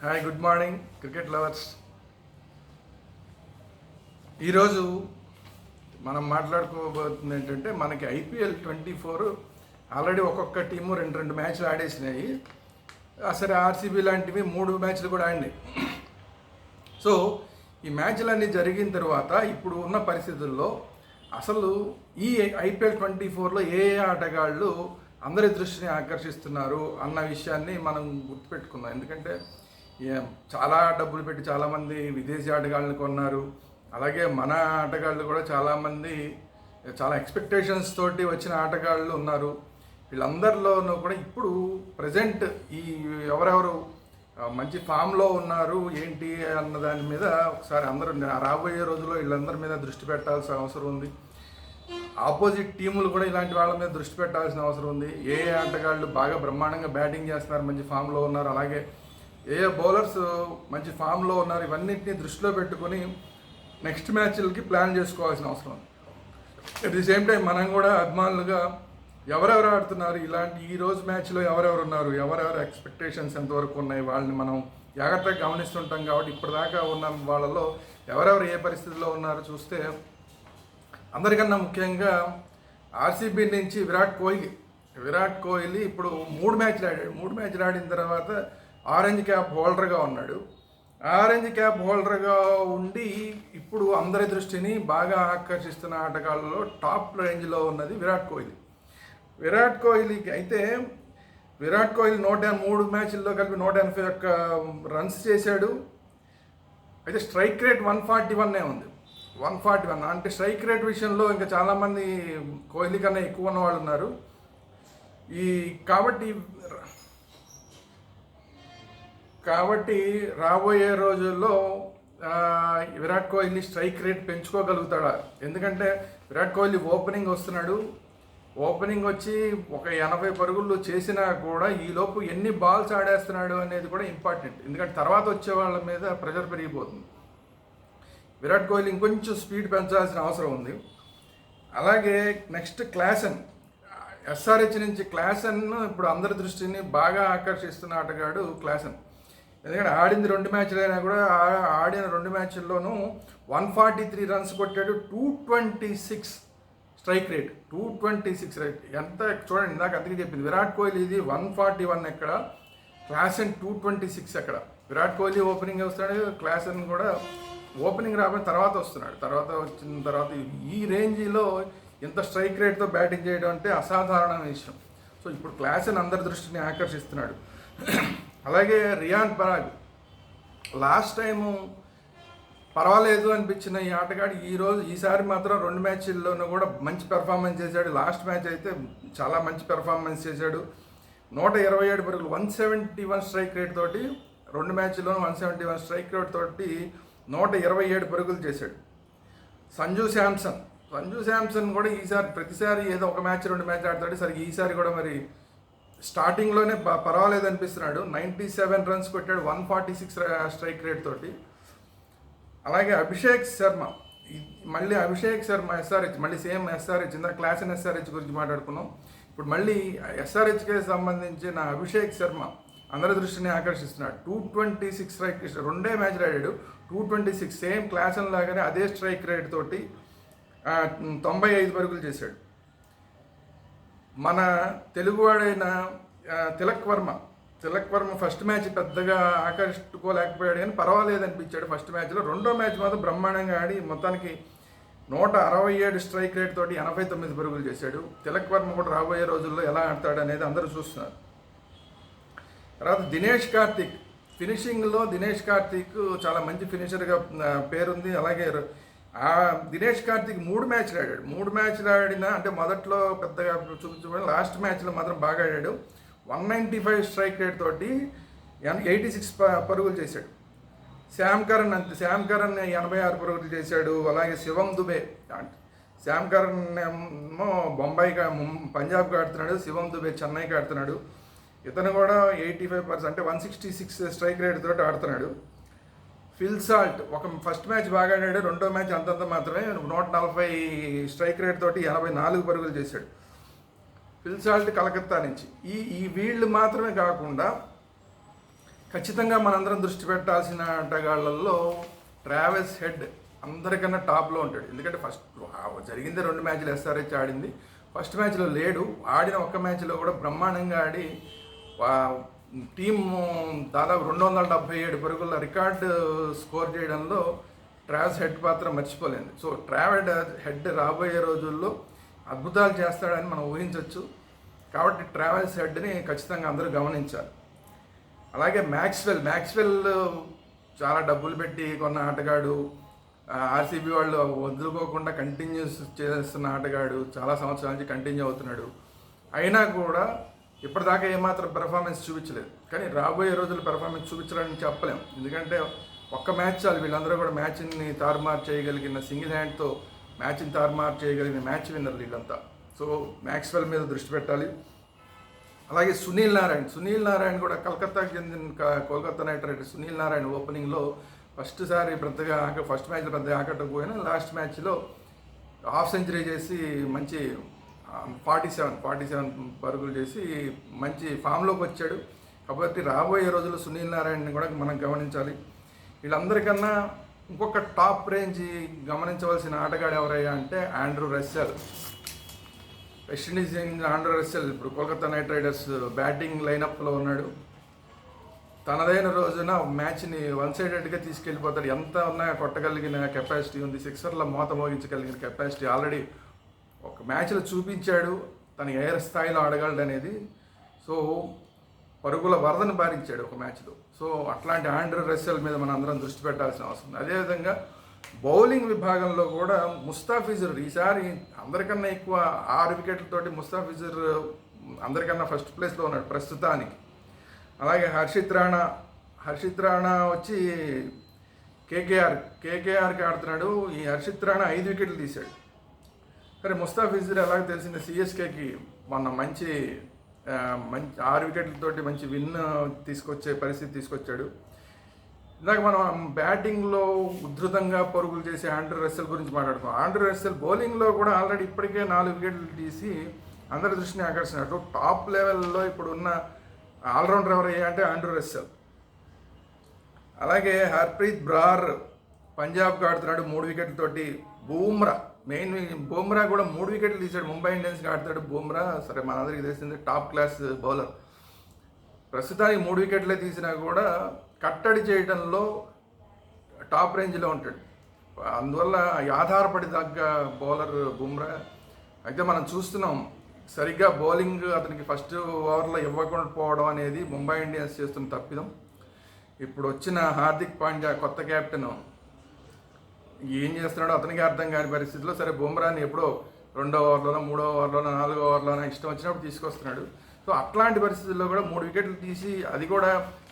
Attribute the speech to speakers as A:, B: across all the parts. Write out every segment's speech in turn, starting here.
A: Hi, good morning cricket lovers. ఈరోజు మనం మాట్లాడుకోబోతుంది ఏంటంటే మనకి ఐపీఎల్ 24 ఆల్రెడీ ఒక్కొక్క టీము రెండు మ్యాచ్లు ఆడేసినాయి. సరే, ఆర్సీబీ లాంటివి 3 మ్యాచ్లు కూడా ఆడినాయి. సో ఈ మ్యాచ్లన్నీ జరిగిన తర్వాత ఇప్పుడు ఉన్న పరిస్థితుల్లో అసలు ఈ ఐపీఎల్ 24లో ఏ ఆటగాళ్ళు అందరి దృష్టిని ఆకర్షిస్తున్నారు అన్న విషయాన్ని మనం గుర్తుపెట్టుకుందాం. ఎందుకంటే చాలా డబ్బులు పెట్టి చాలామంది విదేశీ ఆటగాళ్ళని కొన్నారు. అలాగే మన ఆటగాళ్ళు కూడా చాలామంది చాలా ఎక్స్పెక్టేషన్స్ తోటి వచ్చిన ఆటగాళ్ళు ఉన్నారు. వీళ్ళందరిలోనూ కూడా ఇప్పుడు ప్రజెంట్ ఈ ఎవరెవరు మంచి ఫామ్లో ఉన్నారు ఏంటి అన్న దాని మీద ఒకసారి అందరూ రాబోయే రోజుల్లో వీళ్ళందరి మీద దృష్టి పెట్టాల్సిన అవసరం ఉంది. ఆపోజిట్ టీములు కూడా ఇలాంటి వాళ్ళ మీద దృష్టి పెట్టాల్సిన అవసరం ఉంది. ఏ ఆటగాళ్ళు బాగా బ్రహ్మాండంగా బ్యాటింగ్ చేస్తున్నారు, మంచి ఫామ్లో ఉన్నారు, అలాగే ఏ బౌలర్స్ మంచి ఫామ్లో ఉన్నారు, ఇవన్నింటినీ దృష్టిలో పెట్టుకొని నెక్స్ట్ మ్యాచ్లకి ప్లాన్ చేసుకోవాల్సిన అవసరం ఉంది. అట్ ది సేమ్ టైం మనం కూడా అభిమానులుగా ఎవరెవరు ఆడుతున్నారు, ఇలాంటి ఈరోజు మ్యాచ్లో ఎవరెవరు ఉన్నారు, ఎవరెవరు ఎక్స్పెక్టేషన్స్ ఎంతవరకు ఉన్నాయి, వాళ్ళని మనం జాగ్రత్తగా గమనిస్తుంటాం. కాబట్టి ఇప్పటిదాకా ఉన్న వాళ్ళలో ఎవరెవరు ఏ పరిస్థితుల్లో ఉన్నారో చూస్తే అందరికన్నా ముఖ్యంగా ఆర్సీబీ నుంచి విరాట్ కోహ్లీ ఇప్పుడు 3 మ్యాచ్లు ఆడాడు. 3 మ్యాచ్లు ఆడిన తర్వాత ఆరెంజ్ క్యాప్ హోల్డర్గా ఉన్నాడు. ఆరెంజ్ క్యాప్ హోల్డర్గా ఉండి ఇప్పుడు అందరి దృష్టిని బాగా ఆకర్షిస్తున్న ఆటగాళ్ళలో టాప్ రేంజ్లో ఉన్నది విరాట్ కోహ్లీకి. అయితే విరాట్ కోహ్లీ 103 మ్యాచ్ల్లో కలిపి 181 రన్స్ చేశాడు. అయితే స్ట్రైక్ రేట్ 141 ఉంది. 141 అంటే స్ట్రైక్ రేట్ విషయంలో ఇంకా చాలామంది కోహ్లీ కన్నా ఎక్కువ ఉన్న వాళ్ళు ఉన్నారు. కాబట్టి రాబోయే రోజుల్లో విరాట్ కోహ్లీ స్ట్రైక్ రేట్ పెంచుకోగలుగుతాడా? ఎందుకంటే విరాట్ కోహ్లీ ఓపెనింగ్ వచ్చి ఒక 80 పరుగులు చేసినా కూడా ఈలోపు ఎన్ని బాల్స్ ఆడేస్తున్నాడు అనేది కూడా ఇంపార్టెంట్. ఎందుకంటే తర్వాత వచ్చే వాళ్ళ మీద ప్రెషర్ పెరిగిపోతుంది. విరాట్ కోహ్లీ ఇంకొంచెం స్పీడ్ పెంచాల్సిన అవసరం ఉంది. అలాగే నెక్స్ట్ క్లాసన్, ఎస్ఆర్హెచ్ నుంచి క్లాసన్ ఇప్పుడు అందరి దృష్టిని బాగా ఆకర్షిస్తున్న ఆటగాడు క్లాసన్. ఎందుకంటే ఆడింది 2 మ్యాచ్లు అయినా కూడా ఆడిన 2 మ్యాచ్ల్లోనూ 143 రన్స్ కొట్టాడు. 226 స్ట్రైక్ రేట్, 226 రేట్. ఎంత చూడండి, ఇందాక అందుకే చెప్పింది విరాట్ కోహ్లీది 141 ఎక్కడ, క్లాసన్ 226 ఎక్కడ. విరాట్ కోహ్లీ ఓపెనింగ్ వస్తాడు, క్లాసన్ కూడా ఓపెనింగ్ రాబోయిన తర్వాత వస్తున్నాడు. వచ్చిన తర్వాత ఈ రేంజ్లో ఇంత స్ట్రైక్ రేట్తో బ్యాటింగ్ చేయడం అంటే అసాధారణమైన విషయం. సో ఇప్పుడు క్లాసన్ అందరి దృష్టిని ఆకర్షిస్తున్నాడు. అలాగే రియాన్ పరాగ్ లాస్ట్ టైము పర్వాలేదు అనిపించిన ఈ ఆటగాడు ఈసారి మాత్రం 2 మ్యాచ్ల్లోనూ కూడా మంచి పెర్ఫార్మెన్స్ చేశాడు. లాస్ట్ మ్యాచ్ అయితే చాలా మంచి పెర్ఫార్మెన్స్ చేశాడు. 127 పరుగులు, 171 స్ట్రైక్ రేట్ తోటి 2 మ్యాచ్ల్లోనూ 171 స్ట్రైక్ రేట్ తోటి 127 పరుగులు చేశాడు. సంజు శాంసన్ కూడా ఈసారి ప్రతిసారి ఏదో ఒక మ్యాచ్ 2 మ్యాచ్ ఆడతాడు. సరే, ఈసారి కూడా మరి స్టార్టింగ్లోనే పర్వాలేదు అనిపిస్తున్నాడు. 97 రన్స్ కొట్టాడు 146 స్ట్రైక్ రేట్ తోటి. అలాగే అభిషేక్ శర్మ ఎస్ఆర్హెచ్, మళ్ళీ సేమ్ ఎస్ఆర్హెచ్, ఇందాక క్లాసన్ ఎస్ఆర్హెచ్ గురించి మాట్లాడుకున్నాం. ఇప్పుడు మళ్ళీ ఎస్ఆర్హెచ్కి సంబంధించిన అభిషేక్ శర్మ అందరి దృష్టిని ఆకర్షిస్తున్నాడు. 226 స్ట్రైక్, 2 మ్యాచ్లు ఆడాడు, 226 సేమ్ క్లాసన్ లాగానే అదే స్ట్రైక్ రేట్ తోటి 95 పరుగులు చేశాడు. మన తెలుగువాడైన తిలక్ వర్మ ఫస్ట్ మ్యాచ్ పెద్దగా ఆకర్షించుకోలేకపోయాడు, కానీ పర్వాలేదు అనిపించాడు ఫస్ట్ మ్యాచ్లో. 2వ మ్యాచ్ మాత్రం బ్రహ్మాండంగా ఆడి మొత్తానికి 167 స్ట్రైక్ రేట్ తోటి 89 పరుగులు చేశాడు. తిలక్ వర్మ కూడా రాబోయే రోజుల్లో ఎలా ఆడతాడు అనేది అందరూ చూస్తున్నారు. తర్వాత దినేష్ కార్తిక్, ఫినిషింగ్లో దినేష్ కార్తిక్ చాలా మంచి ఫినిషర్గా పేరుంది. అలాగే దినేష్ కార్తిక్ 3 మ్యాచ్లు ఆడాడు. 3 మ్యాచ్లు ఆడినా అంటే మొదట్లో పెద్దగా చూపించబడి లాస్ట్ మ్యాచ్లో మాత్రం బాగా ఆడాడు. 195 స్ట్రైక్ రేట్ తోటి 86 పరుగులు చేశాడు. శ్యామ్ కరణ్ 86 పరుగులు చేశాడు. అలాగే శివం దుబే, శ్యామ్ కరణ్ ఏమో పంజాబ్కి ఆడుతున్నాడు, శివం దుబే చెన్నైకి ఆడుతున్నాడు. ఇతను కూడా 85% అంటే 166 స్ట్రైక్ రేట్ తోటి ఆడుతున్నాడు. ఫిల్ సాల్ట్ ఫస్ట్ మ్యాచ్ బాగా ఆడాడు, 2వ మ్యాచ్ అంతంత మాత్రమే 140 స్ట్రైక్ రేట్ తోటి 84 పరుగులు చేశాడు. ఫిల్ సాల్ట్ కలకత్తా నుంచి. ఈ వీళ్ళు మాత్రమే కాకుండా ఖచ్చితంగా మనందరం దృష్టి పెట్టాల్సిన ఆటగాళ్ళల్లో ట్రావెల్స్ హెడ్ అందరికన్నా టాప్లో ఉంటాడు. ఎందుకంటే ఫస్ట్ జరిగింది 2 మ్యాచ్లు ఎస్ఆర్హెచ్ ఆడింది. ఫస్ట్ మ్యాచ్లో లేడు, ఆడిన ఒక్క మ్యాచ్లో కూడా బ్రహ్మాండంగా ఆడి టీము దాదాపు 277 పరుగుల రికార్డు స్కోర్ చేయడంలో ట్రావెల్స్ హెడ్ పాత్ర మర్చిపోలేదు. సో ట్రావెల్స్ హెడ్ రాబోయే రోజుల్లో అద్భుతాలు చేస్తాడని మనం ఊహించవచ్చు. కాబట్టి ట్రావెల్స్ హెడ్ని ఖచ్చితంగా అందరూ గమనించాలి. అలాగే మ్యాక్స్వెల్ చాలా డబ్బులు పెట్టి కొన్న ఆటగాడు, ఆర్సీబీ వాళ్ళు వదులుకోకుండా కంటిన్యూస్ చేస్తున్న ఆటగాడు, చాలా సంవత్సరాల నుంచి కంటిన్యూ అవుతున్నాడు. అయినా కూడా ఇప్పటిదాకా ఏమాత్రం పెర్ఫార్మెన్స్ చూపించలేదు. కానీ రాబోయే రోజులు పెర్ఫార్మెన్స్ చూపించాలని చెప్పలేం. ఎందుకంటే ఒక్క మ్యాచ్ చాలు వీళ్ళందరూ కూడా మ్యాచ్ని తారుమారు చేయగలిగిన, సింగిల్ హ్యాండ్తో మ్యాచ్ని తారుమారు చేయగలిగిన మ్యాచ్ విన్నర్లు వీళ్ళంతా. సో మ్యాక్స్వెల్ మీద దృష్టి పెట్టాలి. అలాగే సునీల్ నారాయణ కూడా కలకత్తాకి చెందిన కోల్కతా నైట్ రైడర్స్ సునీల్ నారాయణ ఓపెనింగ్లో ఫస్ట్ మ్యాచ్లో పెద్దగా ఆకట్టకపోయినా లాస్ట్ మ్యాచ్లో హాఫ్ సెంచరీ చేసి మంచి 47 పరుగులు చేసి మంచి ఫామ్లోకి వచ్చాడు. కాబట్టి రాబోయే రోజుల్లో సునీల్ నారాయణని కూడా మనం గమనించాలి. వీళ్ళందరికన్నా ఇంకొక టాప్ రేంజ్ గమనించవలసిన ఆటగాడు ఎవరయ్యా అంటే Andrew Russell. West Indies Andrew Russell ఇప్పుడు కోల్కతా నైట్ రైడర్స్ బ్యాటింగ్ లైనప్లో ఉన్నాడు. తనదైన రోజున మ్యాచ్ని వన్ సైడెడ్గా తీసుకెళ్ళిపోతాడు. ఎంత ఉన్నా కొట్టగలిగిన కెపాసిటీ ఉంది, సిక్సర్ల మోత మోగించగలిగిన కెపాసిటీ ఆల్రెడీ ఒక మ్యాచ్లో చూపించాడు. తను ఏ స్థాయిలో ఆడగలడు అనేది. సో పరుగుల వరదను బారించాడు ఒక మ్యాచ్లో. సో అట్లాంటి ఆండ్రూ రస్సెల్ మీద మనం అందరం దృష్టి పెట్టాల్సిన అవసరం ఉంది. అదేవిధంగా బౌలింగ్ విభాగంలో కూడా ముస్తాఫిజుర్ ఈసారి అందరికన్నా ఎక్కువ 6 వికెట్లతోటి ముస్తాఫిజుర్ అందరికన్నా ఫస్ట్ ప్లేస్లో ఉన్నాడు ప్రస్తుతానికి. అలాగే హర్షిత్ రాణా వచ్చి కేకేఆర్కి ఆడుతున్నాడు. ఈ హర్షిత్ రాణా 5 వికెట్లు తీశాడు. సరే ముస్తాఫిజుర్ ఎలాగ తెలిసింది, సిఎస్కేకి మొన్న మంచి 6 వికెట్లతోటి మంచి విన్ తీసుకొచ్చే పరిస్థితి తీసుకొచ్చాడు. ఇందాక మనం బ్యాటింగ్లో ఉధృతంగా పరుగులు చేసే ఆండ్రూ రస్సెల్ గురించి మాట్లాడుకున్నాం. ఆండ్రూ రస్సెల్ బౌలింగ్లో కూడా ఆల్రెడీ ఇప్పటికే 4 వికెట్లు తీసి అందరి దృష్టిని ఆకర్షించాడు. టాప్ లెవెల్లో ఇప్పుడున్న ఆల్రౌండర్ ఎవరయ్యా అంటే ఆండ్రూ రస్సెల్. అలాగే హర్ప్రీత్ బ్రార్ పంజాబ్కి ఆడుతున్నాడు 3 వికెట్లతోటి. బూమ్రా కూడా 3 వికెట్లు తీశాడు. ముంబై ఇండియన్స్కి ఆడుతాడు బూమ్రా. సరే మనందరికీ తెలిసింది టాప్ క్లాస్ బౌలర్. ప్రస్తుతానికి 3 వికెట్లే తీసినా కూడా కట్టడి చేయడంలో టాప్ రేంజ్లో ఉంటాడు. అందువల్ల ఆధారపడి తగ్గ బౌలర్ బుమ్రా. అయితే మనం చూస్తున్నాం సరిగ్గా బౌలింగ్ అతనికి ఫస్ట్ ఓవర్లో ఇవ్వకుండా పోవడం అనేది ముంబై ఇండియన్స్ చేస్తున్న తప్పిదం. ఇప్పుడు వచ్చిన హార్దిక్ పాండ్యా కొత్త కెప్టెన్ ఏం చేస్తున్నాడో అతనికి అర్థం కాని పరిస్థితిలో సరే బుమ్రాని ఎప్పుడో 2వ ఓవర్లోనో 3వ ఓవర్లోనో 4వ ఓవర్లోనో ఇష్టం వచ్చినప్పుడు తీసుకొస్తున్నాడు. సో అట్లాంటి పరిస్థితుల్లో కూడా 3 వికెట్లు తీసి అది కూడా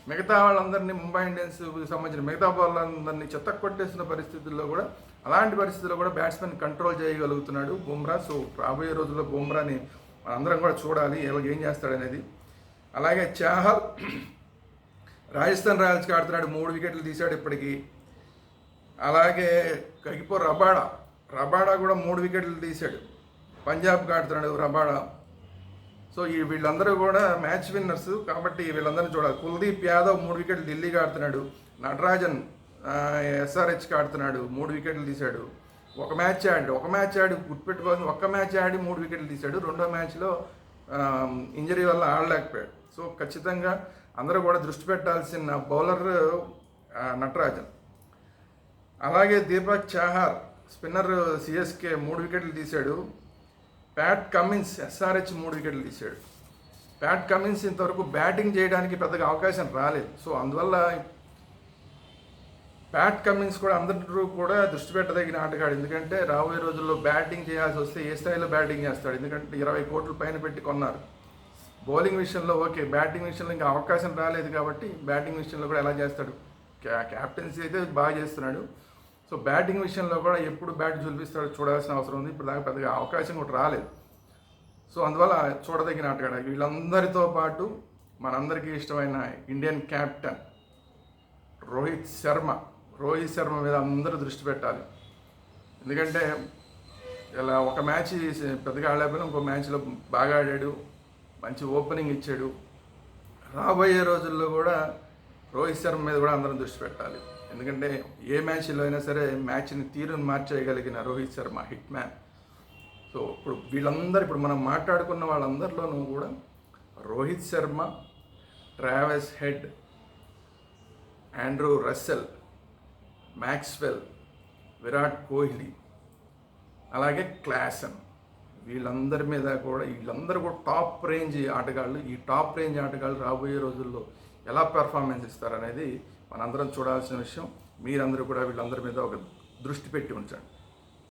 A: మిగతా వాళ్ళందరినీ ముంబై ఇండియన్స్ సంబంధించిన మిగతా బౌలర్లందరినీ చెత్త కొట్టేసిన పరిస్థితుల్లో కూడా అలాంటి పరిస్థితుల్లో కూడా బ్యాట్స్మెన్ కంట్రోల్ చేయగలుగుతున్నాడు బుమ్రా. సో రాబోయే రోజుల్లో బుమ్రాని మనందరం కూడా చూడాలి ఏం చేస్తాడనేది. అలాగే చాహల్ రాజస్థాన్ రాయల్స్కి ఆడుతున్నాడు, 3 వికెట్లు తీశాడు ఇప్పటికీ. అలాగే కగిపో రబాడా కూడా 3 వికెట్లు తీశాడు, పంజాబ్కి ఆడుతున్నాడు రబాడా. సో వీళ్ళందరూ కూడా మ్యాచ్ విన్నర్స్ కాబట్టి వీళ్ళందరినీ చూడాలి. కుల్దీప్ యాదవ్ 3 వికెట్లు ఢిల్లీకి ఆడుతున్నాడు. నటరాజన్ ఎస్ఆర్హెచ్కి ఆడుతున్నాడు, 3 వికెట్లు తీశాడు. ఒక మ్యాచ్ ఆడి గుర్తుపెట్టుకోవాల్సిన ఒక్క మ్యాచ్ ఆడి 3 వికెట్లు తీశాడు. 2వ మ్యాచ్లో ఇంజరీ వల్ల ఆడలేకపోయాడు. సో ఖచ్చితంగా అందరూ కూడా దృష్టి పెట్టాల్సిన బౌలర్ నటరాజన్. అలాగే దీపక్ చాహర్ స్పిన్నర్ సిఎస్కే 3 వికెట్లు తీశాడు. ప్యాట్ కమిన్స్ ఎస్ఆర్హెచ్ 3 వికెట్లు తీశాడు. ప్యాట్ కమిన్స్ ఇంతవరకు బ్యాటింగ్ చేయడానికి పెద్దగా అవకాశం రాలేదు. సో అందువల్ల ప్యాట్ కమిన్స్ కూడా అందరూ కూడా దృష్టి పెట్టదగిన ఆటగాడు. ఎందుకంటే రాబోయే రోజుల్లో బ్యాటింగ్ చేయాల్సి వస్తే ఏ స్థాయిలో బ్యాటింగ్ చేస్తాడు. ఎందుకంటే 20 కోట్ల పైన పెట్టి కొన్నారు. బౌలింగ్ విషయంలో ఓకే, బ్యాటింగ్ విషయంలో ఇంకా అవకాశం రాలేదు కాబట్టి బ్యాటింగ్ విషయంలో కూడా ఎలా చేస్తాడు. క్యాప్టెన్సీ అయితే బాగా చేస్తున్నాడు. సో బ్యాటింగ్ విషయంలో కూడా ఎప్పుడు బ్యాట్ చూపిస్తాడో చూడాల్సిన అవసరం ఉంది. ఇప్పుడు దాకా పెద్దగా అవకాశం కూడా రాలేదు. సో అందువల్ల చూడదగిన ఆటగాడు. వీళ్ళందరితో పాటు మనందరికీ ఇష్టమైన ఇండియన్ క్యాప్టెన్ రోహిత్ శర్మ మీద అందరూ దృష్టి పెట్టాలి. ఎందుకంటే ఇలా ఒక మ్యాచ్ పెద్దగా ఆడలేకపోయినా ఇంకో మ్యాచ్లో బాగా ఆడాడు, మంచి ఓపెనింగ్ ఇచ్చాడు. రాబోయే రోజుల్లో కూడా రోహిత్ శర్మ మీద కూడా అందరం దృష్టి పెట్టాలి. ఎందుకంటే ఏ మ్యాచ్లో అయినా సరే మ్యాచ్ని తీరుని మార్చేయగలిగిన Rohit Sharma hit man. So ఇప్పుడు మనం మాట్లాడుకున్న వాళ్ళందరిలోనూ కూడా Rohit Sharma, Travis Head, Andrew Russell, Maxwell, Virat Kohli, అలాగే క్లాసన్, వీళ్ళందరూ కూడా టాప్ రేంజ్ ఆటగాళ్ళు. ఈ టాప్ రేంజ్ ఆటగాళ్ళు రాబోయే రోజుల్లో ఎలా పెర్ఫార్మెన్స్ ఇస్తారనేది మనందరం చూడాల్సిన విషయం. మీరందరూ కూడా వీళ్ళందరి మీద ఒక దృష్టి పెట్టి ఉంచండి.